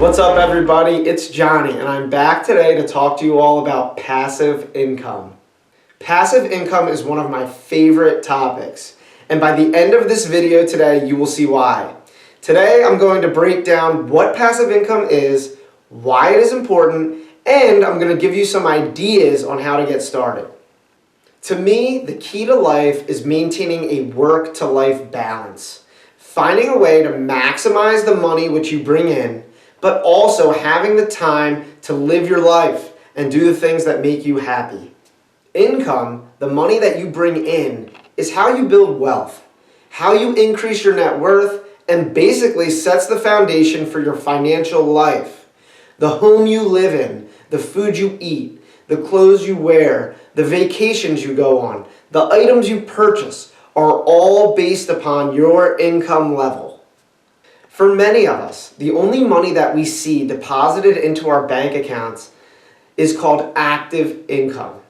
What's up, everybody? It's Johnny, and I'm back today to talk to you all about passive income. Passive income is one of my favorite topics, and by the end of this video today, you will see why. Today, I'm going to break down what passive income is, why it is important, and I'm going to give you some ideas on how to get started. To me, the key to life is maintaining a work-to-life balance, finding a way to maximize the money which you bring in, but also having the time to live your life and do the things that make you happy. Income, the money that you bring in, is how you build wealth, how you increase your net worth, and basically sets the foundation for your financial life. The home you live in, the food you eat, the clothes you wear, the vacations you go on, the items you purchase are all based upon your income level. For many of us, the only money that we see deposited into our bank accounts is called active income.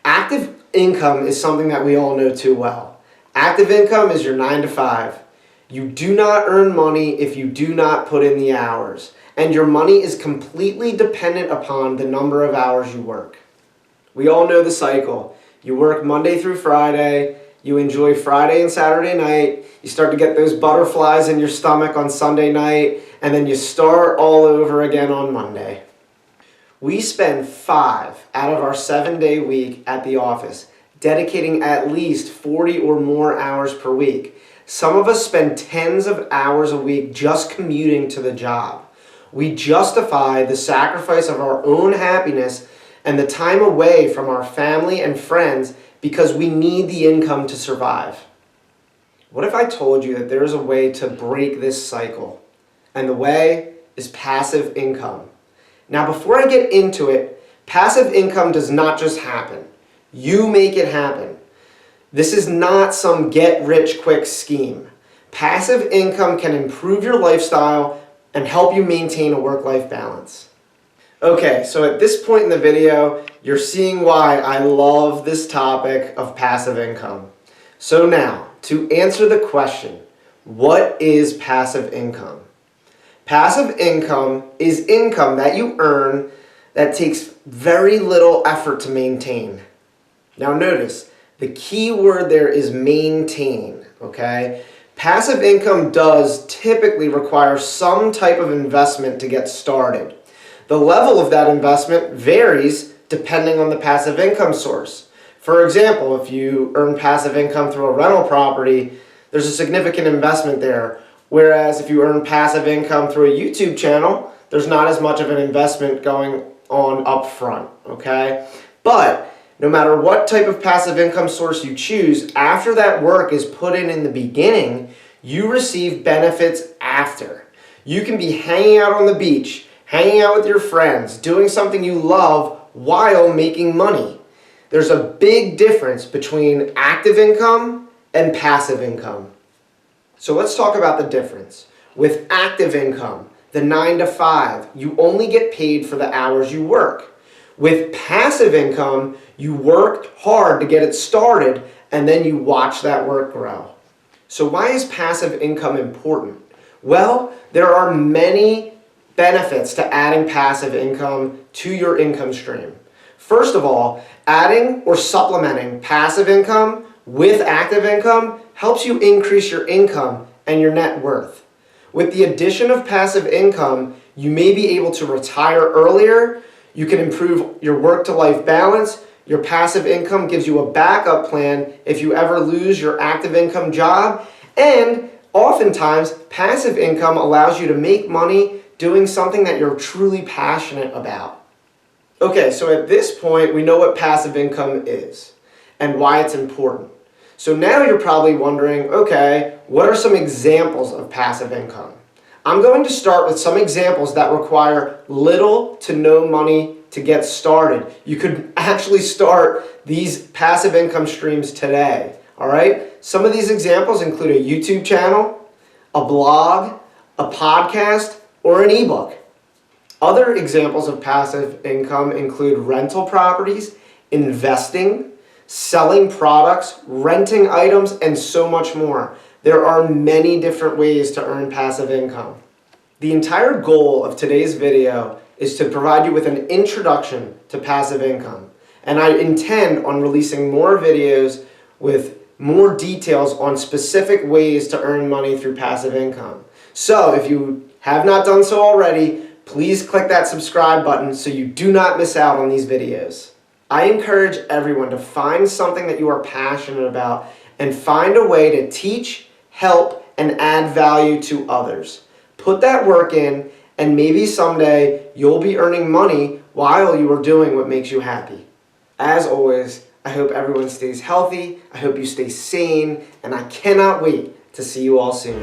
Active income is something that we all know too well. Active income is your 9 to 5. You do not earn money if you do not put in the hours, and your money is completely dependent upon the number of hours you work. We all know the cycle. You work Monday through Friday, you enjoy Friday and Saturday night, you start to get those butterflies in your stomach on Sunday night, and then you start all over again on Monday. We spend 5 out of our 7-day week at the office, dedicating at least 40 or more hours per week. Some of us spend tens of hours a week just commuting to the job. We justify the sacrifice of our own happiness and the time away from our family and friends because we need the income to survive. What if I told you that there is a way to break this cycle? And the way is passive income. Now, before I get into it, passive income does not just happen. You make it happen. This is not some get-rich-quick scheme. Passive income can improve your lifestyle and help you maintain a work-life balance. Okay, so at this point in the video, you're seeing why I love this topic of passive income. So now, to answer the question, what is passive income? Passive income is income that you earn that takes very little effort to maintain. Now notice, the key word there is maintain, okay? Passive income does typically require some type of investment to get started. The level of that investment varies depending on the passive income source. For example, if you earn passive income through a rental property, there's a significant investment there. Whereas if you earn passive income through a YouTube channel, there's not as much of an investment going on up front, okay? But no matter what type of passive income source you choose, after that work is put in the beginning, you receive benefits after. You can be hanging out on the beach, hanging out with your friends, doing something you love while making money. There's a big difference between active income and passive income. So let's talk about the difference. With active income, the 9 to 5, you only get paid for the hours you work. With passive income, you work hard to get it started and then you watch that work grow. So why is passive income important? Well, there are many benefits to adding passive income to your income stream. First of all, adding or supplementing passive income with active income helps you increase your income and your net worth. With the addition of passive income, you may be able to retire earlier, you can improve your work-to-life balance, your passive income gives you a backup plan if you ever lose your active income job, and oftentimes passive income allows you to make money doing something that you're truly passionate about. Okay, so at this point, we know what passive income is and why it's important. So now you're probably wondering, okay, what are some examples of passive income? I'm going to start with some examples that require little to no money to get started. You could actually start these passive income streams today, all right? Some of these examples include a YouTube channel, a blog, a podcast, or an ebook. Other examples of passive income include rental properties, investing, selling products, renting items, and so much more. There are many different ways to earn passive income. The entire goal of today's video is to provide you with an introduction to passive income. And I intend on releasing more videos with more details on specific ways to earn money through passive income. So if you have not done so already, please click that subscribe button so you do not miss out on these videos. I encourage everyone to find something that you are passionate about and find a way to teach, help, and add value to others. Put that work in, and maybe someday you'll be earning money while you are doing what makes you happy. As always, I hope everyone stays healthy, I hope you stay sane, and I cannot wait to see you all soon.